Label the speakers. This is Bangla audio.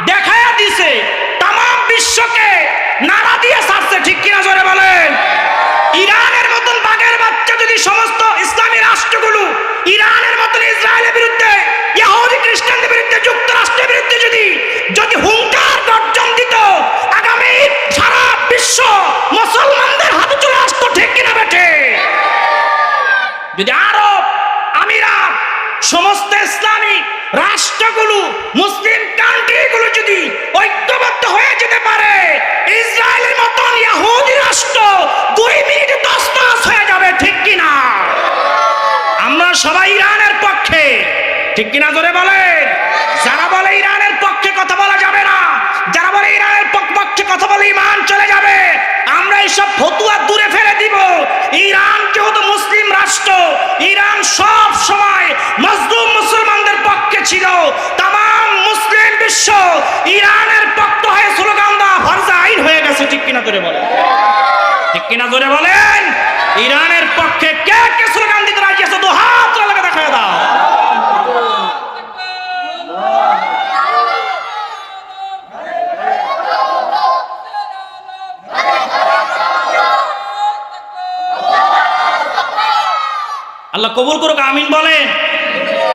Speaker 1: দেখায়া দিছে, তাম বিশ্বকে নাড়া দিয়ে ছাড়ছে, ঠিক কিনা জোরে বলেন? ইরানের মতন বাঘের বাচ্চা যদি সমস্ত ইসলামী রাষ্ট্রগুলো ইরানের মতন ইসরায়েলের বিরুদ্ধে, ইহুদি খ্রিস্টানদের বিরুদ্ধে, যুক্তরাষ্ট্রের বিরুদ্ধে যদি হুঙ্কার গর্জন দিত, আগামী সারা বিশ্ব মুসলমানদের হাতে চলে আসতো, ঠিক কিনা বেঠে? যদি আরব আমিরাত সমস্ত ইসলামী রাষ্ট্রগুলো, মুসলিম কান্ট্রিগুলো যদি ঐক্যবদ্ধ হয়ে যেতে পারে, ইসরায়েলের মতন ইহুদি রাষ্ট্র 2 মিনিটে তছনছ হয়ে যাবে, ঠিক কিনা? আমরা সবাই ইরানের পক্ষে, ঠিক কিনা জোরে বলেন? যারা বলে ইরানের পক্ষে কথা বলা যাবে না, যারা বলে ইরানের পক্ষে কথা বলে ঈমান চলে যাবে, আমরা এইসব ফতুয়া দূরে ফেলে দিব। ইরান যেহেতু মুসলিম রাষ্ট্র, ইরান সব সময় মজলুম মুসলমানদের পক্ষে ছিল। তাম মুসলিম বিশ্ব ইরানের পক্ষ হয়ে স্লোগান দেওয়া ফরজ আইন হয়ে গেছে, ঠিক কিনা জোরে বলেন? ঠিক কিনা জোরে বলেন? ইরানের পক্ষে কে কে স্লোগান দিতে রাজি আছে? 2 হাত লাগা দেখায় দাও। আল্লাহ কবুল করুক, আমিন বলেন।